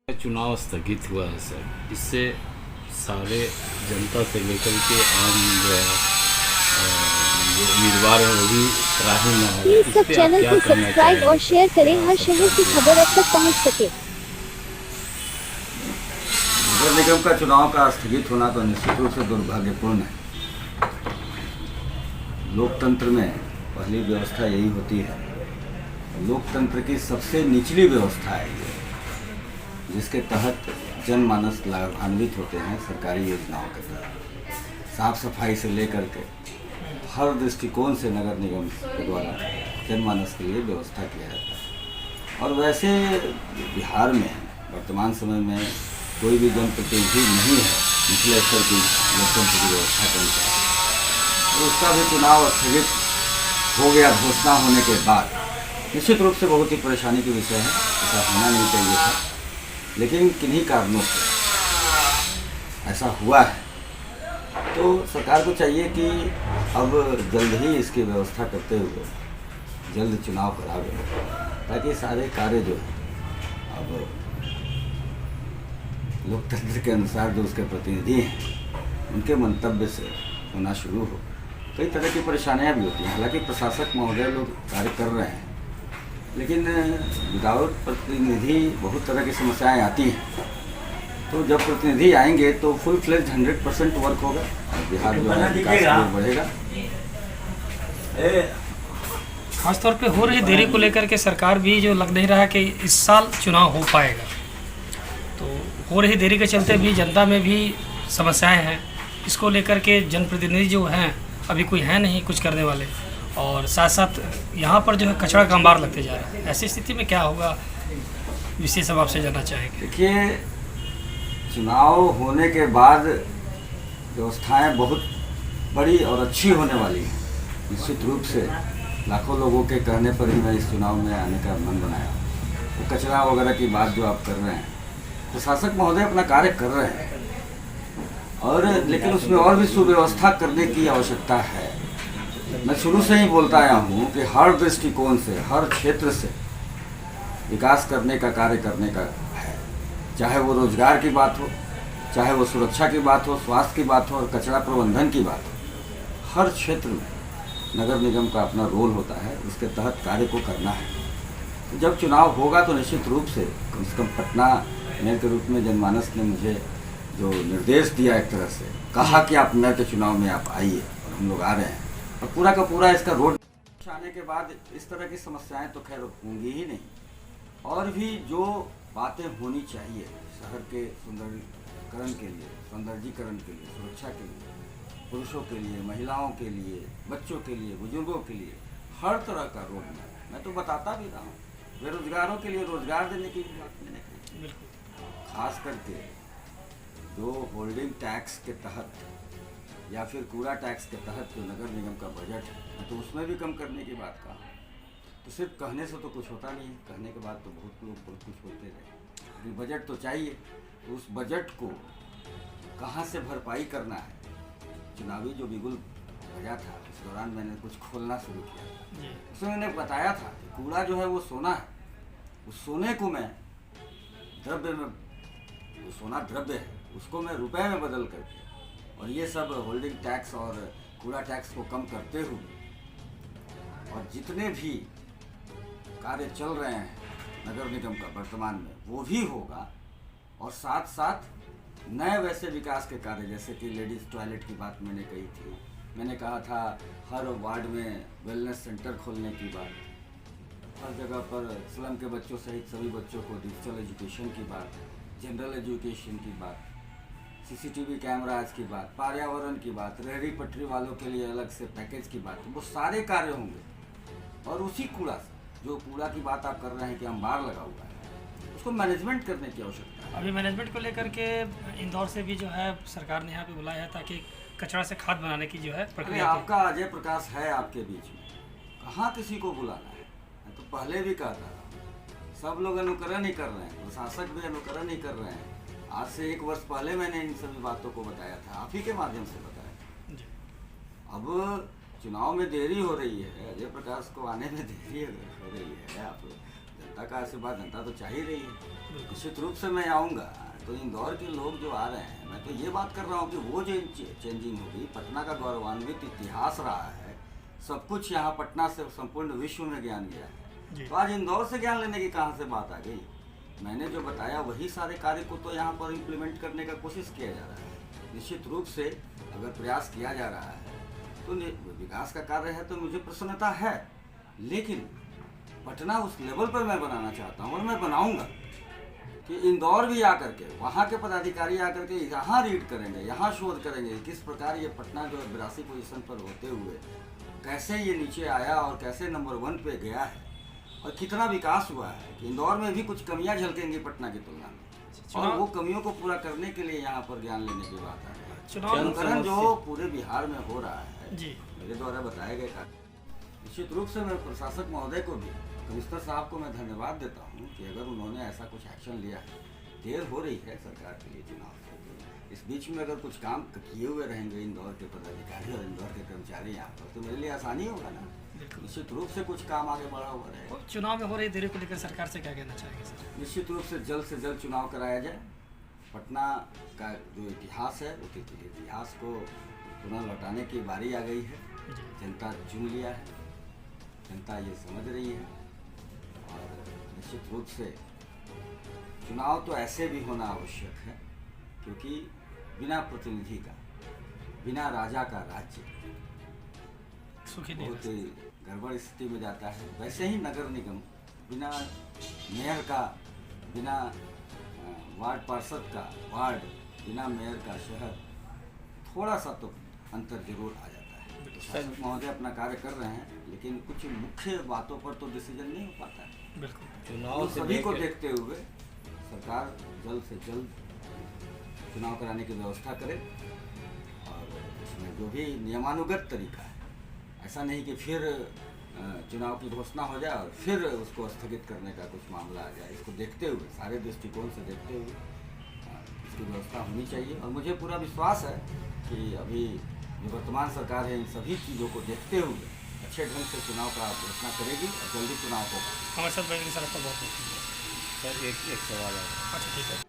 चुनाव स्थगित हुआ है सर, इससे सारे जनता से लेकर के आम जो उम्मीदवार हैं वो भी त्राही में है। प्लीज इस सब पे आप चैनल क्या को कहना सब्सक्राइब और चाहेंगे? शेयर करें हर शहर की खबर अब तक पहुंच सके। नगर निगम का चुनाव का स्थगित होना तो निश्चित रूप से दुर्भाग्यपूर्ण है। लोकतंत्र में पहली व्यवस्था यही होती है, लोकतंत्र की सबसे निचली व्यवस्था है ये, जिसके तहत जनमानस लाभान्वित होते हैं सरकारी योजनाओं के तहत। साफ सफाई से लेकर के हर दृष्टिकोण से नगर निगम के द्वारा जनमानस के लिए व्यवस्था किया जाता है। और वैसे बिहार में वर्तमान समय में कोई भी जनप्रतिनिधि नहीं है निचले स्तर की लोकतंत्र की व्यवस्था के अनुसार, तो उसका भी चुनाव स्थगित हो गया घोषणा होने के बाद निश्चित रूप से बहुत ही परेशानी की विषय है। ऐसा होना नहीं चाहिए था, लेकिन किन्हीं कारणों से ऐसा हुआ है। तो सरकार को चाहिए कि अब जल्द ही इसकी व्यवस्था करते हुए जल्द चुनाव करावे, ताकि सारे कार्य जो है अब लोकतंत्र के अनुसार जो उसके प्रतिनिधि हैं उनके मंतव्य से होना शुरू हो। कई तरह की परेशानियां भी होती हैं, हालांकि प्रशासक महोदय लोग कार्य कर रहे हैं, लेकिन विदाउट प्रतिनिधि बहुत तरह की समस्याएं आती हैं। तो जब प्रतिनिधि आएंगे तो फुल फ्लेज 100% वर्क होगा और बिहार जो है विकास की ओर बढ़ेगा। खासतौर पे हो रही देरी को लेकर के सरकार भी जो लग नहीं रहा कि इस साल चुनाव हो पाएगा, तो हो रही देरी के चलते भी जनता में भी समस्याएं हैं। इसको लेकर के जनप्रतिनिधि जो हैं अभी कोई है नहीं कुछ करने वाले, और साथ साथ यहाँ पर जो है कचरा का अंबार लगते जा रहा है। ऐसी स्थिति में क्या होगा, विशेष हम आपसे जानना चाहेंगे। देखिए, चुनाव होने के बाद व्यवस्थाएं बहुत बड़ी और अच्छी होने वाली हैं। निश्चित रूप से लाखों लोगों के कहने पर ही मैं इस चुनाव में आने का मन बनाया। तो कचरा वगैरह की बात जो आप कर रहे हैं, प्रशासक महोदय अपना कार्य कर रहे हैं, और लेकिन उसमें और भी सुव्यवस्था करने की आवश्यकता है। मैं शुरू से ही बोलता आया हूँ कि हर दृष्टिकोण से, हर क्षेत्र से विकास करने का कार्य करने का है। चाहे वो रोजगार की बात हो, चाहे वो सुरक्षा की बात हो, स्वास्थ्य की बात हो और कचरा प्रबंधन की बात हो, हर क्षेत्र में नगर निगम का अपना रोल होता है, उसके तहत कार्य को करना है। तो जब चुनाव होगा तो निश्चित रूप से कम से कम पटना मेयर के रूप में जनमानस ने मुझे जो निर्देश दिया, एक तरह से कहा कि आप मेयर के चुनाव में आप आइए, और हम लोग आ रहे हैं, और पूरा का पूरा इसका रोड आने के बाद इस तरह की समस्याएं तो खैर होंगी ही नहीं। और भी जो बातें होनी चाहिए शहर के सुंदरीकरण के लिए, सौंदर्यीकरण के लिए, सुरक्षा के लिए, पुरुषों के लिए, महिलाओं के लिए, बच्चों के लिए, बुजुर्गों के लिए, हर तरह का रोड मैं तो बताता भी रहा हूँ। बेरोजगारों के लिए रोजगार देने की बात मैंने कही, खास करके जो होल्डिंग टैक्स के तहत या फिर कूड़ा टैक्स के तहत जो नगर निगम का बजट है, मैं तो उसमें भी कम करने की बात कहा। तो सिर्फ कहने से तो कुछ होता नहीं है, कहने के बाद तो बहुत लोग बहुत कुछ बोलते रहे, लेकिन बजट तो चाहिए। तो उस बजट को कहाँ से भरपाई करना है, चुनावी जो बिगुल बजा था उस दौरान मैंने कुछ खोलना शुरू किया। उसमें मैंने बताया था कि कूड़ा जो है वो सोना है, उस सोने को मैं द्रव्य में, वो सोना द्रव्य है, उसको मैं रुपए में बदल करके, और ये सब होल्डिंग टैक्स और कूड़ा टैक्स को कम करते हुए, और जितने भी कार्य चल रहे हैं नगर निगम का वर्तमान में वो भी होगा, और साथ साथ नए वैसे विकास के कार्य, जैसे कि लेडीज़ टॉयलेट की बात मैंने कही थी, मैंने कहा था हर वार्ड में वेलनेस सेंटर खोलने की बात, हर जगह पर स्लम के बच्चों सहित सभी बच्चों को डिजिटल एजुकेशन की बात, जनरल एजुकेशन की बात, सीसीटीवी कैमराज की बात, पर्यावरण की बात, रेहड़ी पटरी वालों के लिए अलग से पैकेज की बात, वो सारे कार्य होंगे। और उसी कूड़ा से, जो कूड़ा की बात आप कर रहे हैं कि अंबार लगा हुआ है, उसको मैनेजमेंट करने की आवश्यकता है। अभी मैनेजमेंट को लेकर के इंदौर से भी जो है सरकार ने यहाँ पे बुलाया है, ताकि कचरा से खाद बनाने की जो है प्रक्रिया। आपका अजय प्रकाश है आपके बीच में, कहाँ किसी को बुलाना है। मैं तो पहले भी कहता था, सब लोग अनुकरण ही कर रहे हैं, प्रशासक भी अनुकरण ही कर रहे हैं। आज से 1 वर्ष पहले मैंने इन सभी बातों को बताया था, आप ही के माध्यम से बताया था। अब चुनाव में देरी हो रही है, अजय प्रकाश को आने में देरी हो रही है, आप जनता का आशीर्वाद जनता तो चाह ही रही है। निश्चित रूप से मैं आऊँगा। तो इंदौर के लोग जो आ रहे हैं, मैं तो ये बात कर रहा हूँ कि वो जो चेंजिंग होगी, पटना का गौरवान्वित इतिहास रहा है, सब कुछ यहाँ पटना से संपूर्ण विश्व में ज्ञान गया है। तो आज इंदौर से ज्ञान लेने की कहाँ से बात आ गई? मैंने जो बताया वही सारे कार्य को तो यहाँ पर इम्प्लीमेंट करने का कोशिश किया जा रहा है। निश्चित रूप से अगर प्रयास किया जा रहा है तो विकास का कार्य है, तो मुझे प्रसन्नता है। लेकिन पटना उस लेवल पर मैं बनाना चाहता हूँ और मैं बनाऊंगा कि इंदौर भी आकर के, वहाँ के पदाधिकारी आकर के यहाँ रीड करेंगे, यहाँ शोध करेंगे किस प्रकार ये पटना जो 82 पोजीशन पर होते हुए कैसे ये नीचे आया और कैसे नंबर 1 पे गया है और कितना विकास हुआ है। कि इंदौर में भी कुछ कमियां झलकेंगी पटना की तुलना में, और वो कमियों को पूरा करने के लिए यहाँ पर ज्ञान लेने की बात है। अनुकरण जो पूरे बिहार में हो रहा है मेरे द्वारा बताए गए कार्य, निश्चित रूप से मैं प्रशासक महोदय को भी, कमिश्नर साहब को मैं धन्यवाद देता हूँ कि अगर उन्होंने ऐसा कुछ एक्शन लिया है। देर हो रही है सरकार के लिए चुनाव से, इस बीच में अगर कुछ काम किए हुए रहेंगे इंदौर के पदाधिकारी और इंदौर के कर्मचारी यहाँ पर, तो मेरे लिए आसानी होगा ना। निश्चित रूप से कुछ काम आगे बढ़ा हुआ रहेगा। चुनाव में हो रही देरी को लेकर सरकार से क्या कहना चाहेंगे सर? निश्चित रूप से जल्द चुनाव कराया जाए। पटना का जो इतिहास है उस इतिहास को पुनः लौटाने की बारी आ गई है। जनता चुन लिया है, जनता ये समझ रही है, और निश्चित रूप से चुनाव तो ऐसे भी होना आवश्यक है, क्योंकि बिना प्रतिनिधि का, बिना राजा का राज्य बहुत ही गड़बड़ स्थिति में जाता है। वैसे ही नगर निगम बिना मेयर का, बिना वार्ड पार्षद का वार्ड, बिना मेयर का शहर, थोड़ा सा तो अंतर जरूर आ जाता है। शासक महोदय अपना कार्य कर रहे हैं, लेकिन कुछ मुख्य बातों पर तो डिसीजन नहीं हो पाता है। बिल्कुल, चुनाव सभी को देखते हुए सरकार जल्द से जल्द चुनाव कराने की व्यवस्था करे, और उसमें जो भी नियमानुगत तरीका है, ऐसा नहीं कि फिर चुनाव की घोषणा हो जाए और फिर उसको स्थगित करने का कुछ मामला आ जाए। इसको देखते हुए, सारे दृष्टिकोण से देखते हुए इसकी व्यवस्था होनी चाहिए। और मुझे पूरा विश्वास है कि अभी जो वर्तमान सरकार है इन सभी चीज़ों को देखते हुए अच्छे ढंग से चुनाव का घोषणा करेगी और जल्दी चुनाव होगा। हमारे साथ बैठने सर आपका बहुत बहुत सर एक सवाल है। अच्छा, ठीक है।